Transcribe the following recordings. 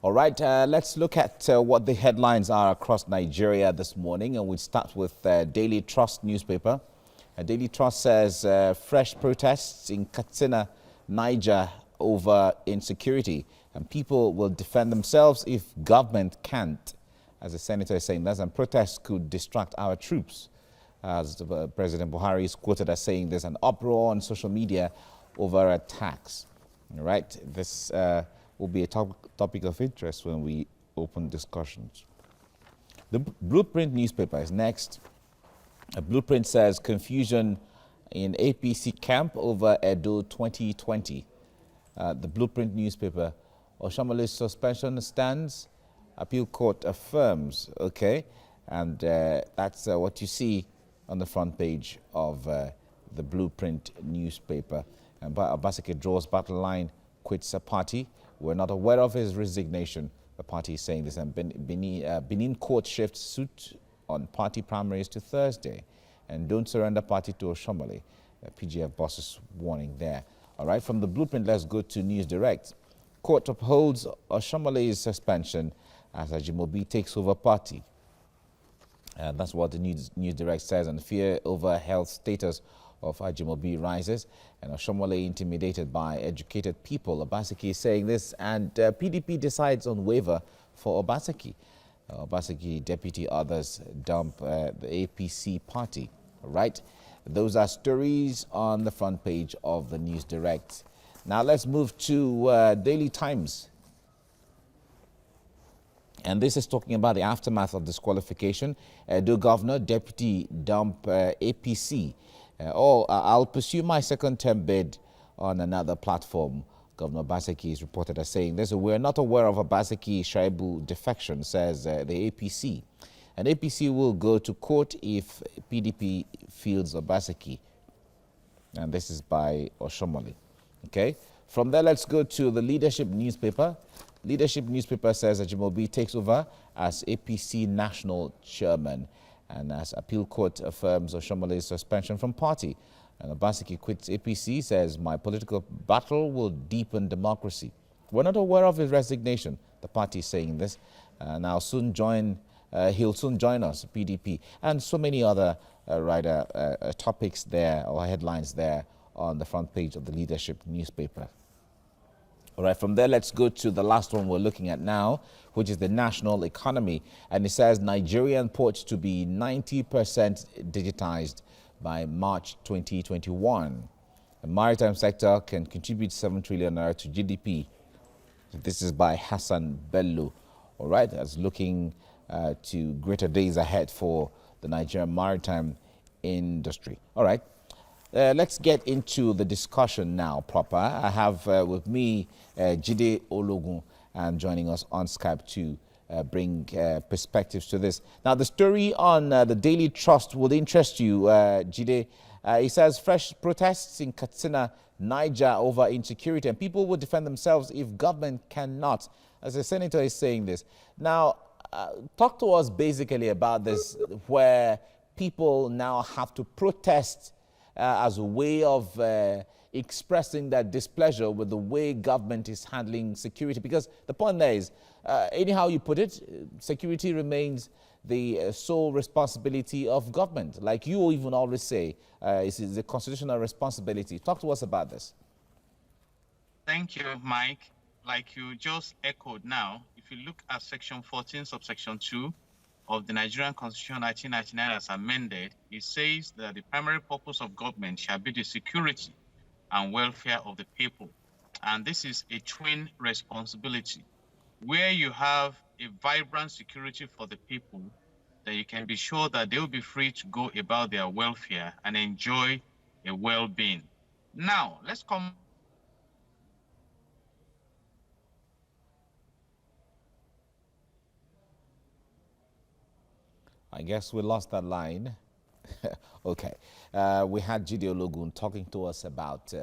All right, let's look at what the headlines are across Nigeria this morning, and we'll start with Daily Trust newspaper. Daily Trust says fresh protests in Katsina, Niger over insecurity, and people will defend themselves if government can't. As the senator is saying, that and protests could distract our troops. As President Buhari is quoted as saying there's an uproar on social media over attacks. All right, this will be a topic of interest when we open discussions. The Blueprint newspaper is next. A Blueprint says confusion in APC camp over Edo 2020. The Blueprint newspaper, Oshomole's suspension stands, appeal court affirms. Okay, and that's what you see on the front page of the Blueprint newspaper. And Obaseki draws battle line, quits a party. We're not aware of his resignation. The party is saying this. And Benin court shifts suit on party primaries to Thursday. And don't surrender party to Oshomole. PGF bosses warning there. All right, from the Blueprint, let's go to News Direct. Court upholds Oshomole's suspension as Ajimobi takes over party. That's what the News Direct says. And fear over health status of Ajimobi rises, and Oshomole intimidated by educated people. Obaseki is saying this, and PDP decides on waiver for Obaseki. Obaseki deputy, others dump the APC party. All right, those are stories on the front page of the News Direct. Now let's move to Daily Times. And this is talking about the aftermath of disqualification. Edo Governor, deputy dump APC. I'll pursue my second-term bid on another platform. Governor Obaseki is reported as saying this. We're not aware of Obaseki Shaibu defection, says the APC. And APC will go to court if PDP fields Obaseki. And this is by Oshomole. Okay. From there, let's go to the Leadership newspaper. Leadership newspaper says Ajimobi takes over as APC national chairman. And as appeal court affirms Oshomole's suspension from party. And Obaseki quits APC, says my political battle will deepen democracy. We're not aware of his resignation. The party is saying this. He'll soon join us, PDP. And so many other topics there or headlines there on the front page of the Leadership newspaper. All right, from there, let's go to the last one we're looking at now, which is the national economy. And it says Nigerian ports to be 90% digitized by March 2021. The maritime sector can contribute 7 trillion naira to GDP. This is by Hassan Bello. All right, that's looking to greater days ahead for the Nigerian maritime industry. All right. Let's get into the discussion now proper. I have with me Jide Ologun, and joining us on Skype to bring perspectives to this. Now, the story on the Daily Trust will interest you, Jide. It says fresh protests in Katsina, Niger over insecurity, and people will defend themselves if government cannot. As the senator is saying this. Now, talk to us basically about this, where people now have to protest as a way of expressing their displeasure with the way government is handling security. Because the point there is, anyhow you put it, security remains the sole responsibility of government. Like you even always say, it's a constitutional responsibility. Talk to us about this. Thank you, Mike. Like you just echoed now, if you look at Section 14, subsection 2, of the Nigerian Constitution 1999 as amended, it says that the primary purpose of government shall be the security and welfare of the people. And this is a twin responsibility. Where you have a vibrant security for the people, then you can be sure that they will be free to go about their welfare and enjoy a well-being. Now, let's come. I guess we lost that line. Okay. We had Jide Ologun talking to us about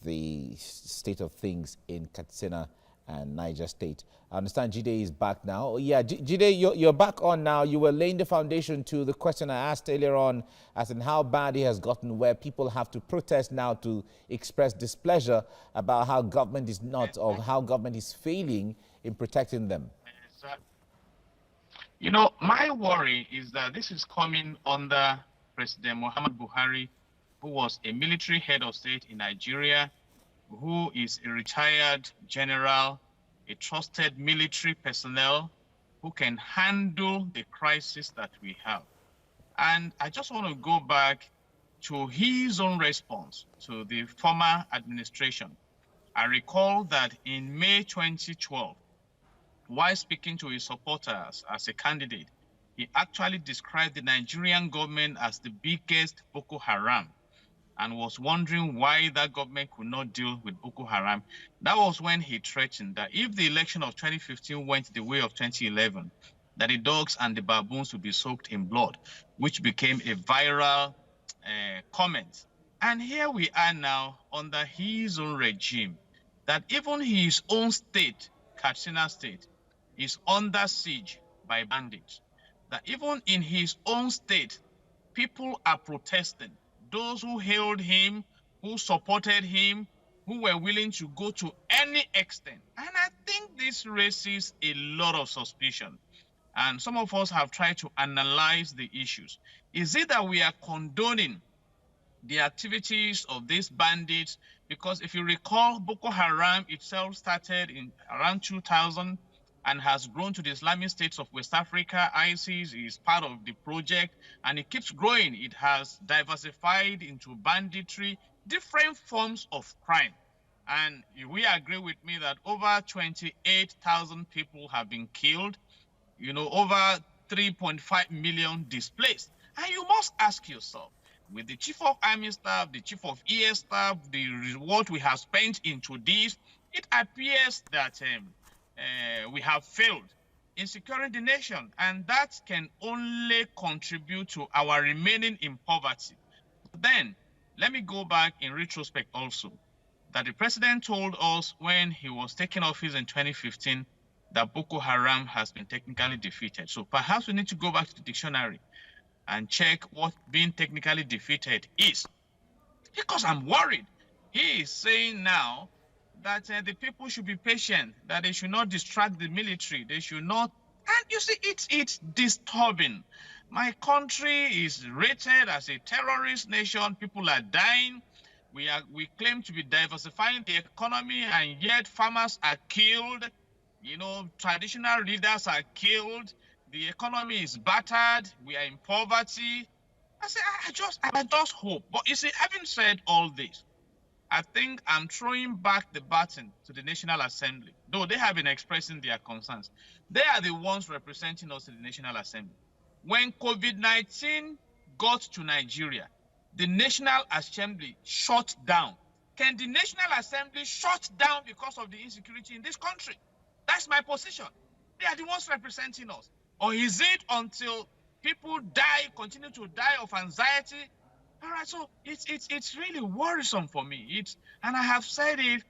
the state of things in Katsina and Niger State. I understand Jide is back now. Yeah, Jide, you're back on now. You were laying the foundation to the question I asked earlier on, as in how bad it has gotten, where people have to protest now to express displeasure about how government is not, or how government is failing in protecting them? Exactly. You know, my worry is that this is coming under President Muhammad Buhari, who was a military head of state in Nigeria, who is a retired general, a trusted military personnel who can handle the crisis that we have. And I just want to go back to his own response to the former administration. I recall that in May 2012, while speaking to his supporters as a candidate, he actually described the Nigerian government as the biggest Boko Haram and was wondering why that government could not deal with Boko Haram. That was when he threatened that if the election of 2015 went the way of 2011, that the dogs and the baboons would be soaked in blood, which became a viral comment. And here we are now under his own regime, that even his own state, Katsina State, is under siege by bandits. That even in his own state, people are protesting. Those who hailed him, who supported him, who were willing to go to any extent. And I think this raises a lot of suspicion. And some of us have tried to analyze the issues. Is it that we are condoning the activities of these bandits? Because if you recall, Boko Haram itself started in around 2000 and has grown to the Islamic states of West Africa. ISIS is part of the project and it keeps growing. It has diversified into banditry, different forms of crime. And we agree with me that over 28,000 people have been killed, you know, over 3.5 million displaced. And you must ask yourself, with the chief of army staff, the chief of ES staff, what we have spent into this, it appears that we have failed in securing the nation, and that can only contribute to our remaining in poverty. Then, let me go back in retrospect also, that the president told us when he was taking office in 2015 that Boko Haram has been technically defeated. So perhaps we need to go back to the dictionary and check what being technically defeated is. Because I'm worried. He is saying now that the people should be patient, that they should not distract the military, they should not, and you see, it's disturbing. My country is rated as a terrorist nation, people are dying, we claim to be diversifying the economy, and yet farmers are killed, you know, traditional leaders are killed, the economy is battered, we are in poverty. I say, I just hope. But you see, having said all this, I think I'm throwing back the baton to the National Assembly, though they have been expressing their concerns. They are the ones representing us in the National Assembly. When COVID-19 got to Nigeria, the National Assembly shut down. Can the National Assembly shut down because of the insecurity in this country? That's my position. They are the ones representing us. Or is it until people die, continue to die of anxiety? All right, so it's really worrisome for me. And I have said it,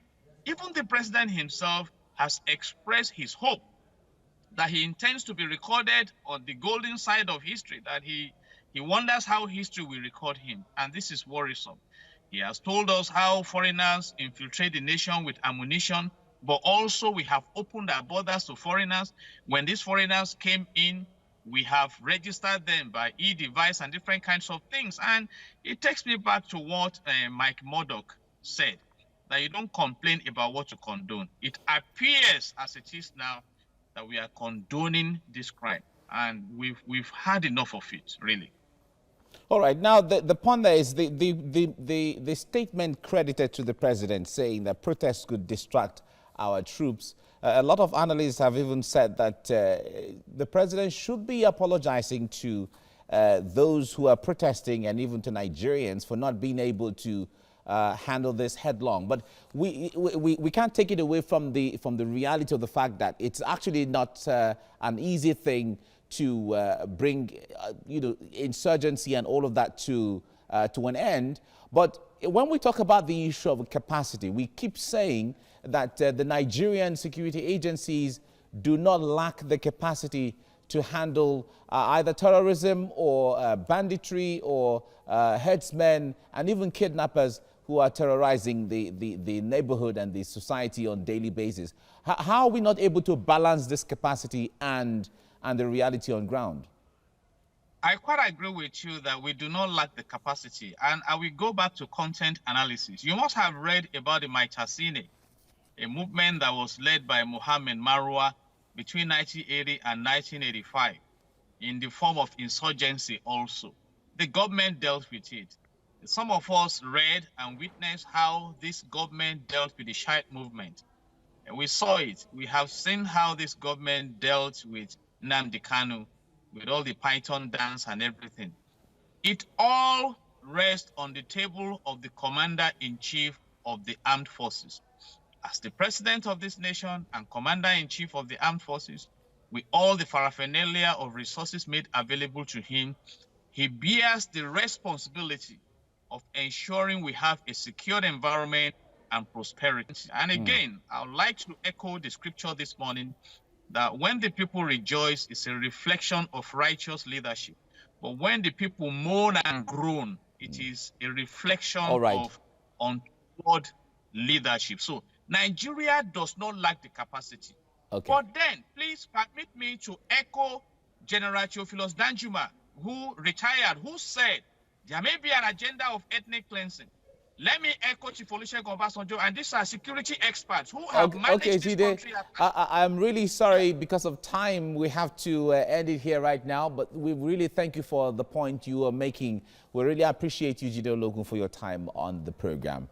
even the president himself has expressed his hope that he intends to be recorded on the golden side of history, that he wonders how history will record him. And this is worrisome. He has told us how foreigners infiltrate the nation with ammunition, but also we have opened our borders to foreigners. When these foreigners came in, we have registered them by e-device and different kinds of things. And it takes me back to what Mike Murdoch said, that you don't complain about what you condone. It appears as it is now that we are condoning this crime. And we've had enough of it, really. All right. Now, the point there is the statement credited to the president saying that protests could distract our troops. A lot of analysts have even said that the president should be apologizing to those who are protesting and even to Nigerians for not being able to handle this headlong. But we can't take it away from the reality of the fact that it's actually not an easy thing to bring insurgency and all of that to an end. But when we talk about the issue of capacity, we keep saying that the Nigerian security agencies do not lack the capacity to handle either terrorism or banditry or headsmen and even kidnappers who are terrorizing the neighborhood and the society on a daily basis. How are we not able to balance this capacity and the reality on ground? I quite agree with you that we do not lack the capacity. And I will go back to content analysis. You must have read about the Maitasine, a movement that was led by Mohammed Marwa between 1980 and 1985 in the form of insurgency also. The government dealt with it. Some of us read and witnessed how this government dealt with the Shiite movement. And we saw it. We have seen how this government dealt with Nnamdi Kanu, with all the Python dance and everything. It all rests on the table of the commander-in-chief of the armed forces. As the president of this nation and commander-in-chief of the armed forces, with all the paraphernalia of resources made available to him, he bears the responsibility of ensuring we have a secure environment and prosperity. And again, I would like to echo the scripture this morning that when the people rejoice, it's a reflection of righteous leadership. But when the people moan and groan, it is a reflection of untoward leadership. So Nigeria does not lack the capacity. Okay. But then, please permit me to echo General Theophilus Danjuma, who retired, who said there may be an agenda of ethnic cleansing. Let me echo Chief Olusegun Obasanjo, and these are security experts who have managed this country. I'm really sorry, because of time, we have to end it here right now, but we really thank you for the point you are making. We really appreciate you, Jide Ologun, for your time on the program.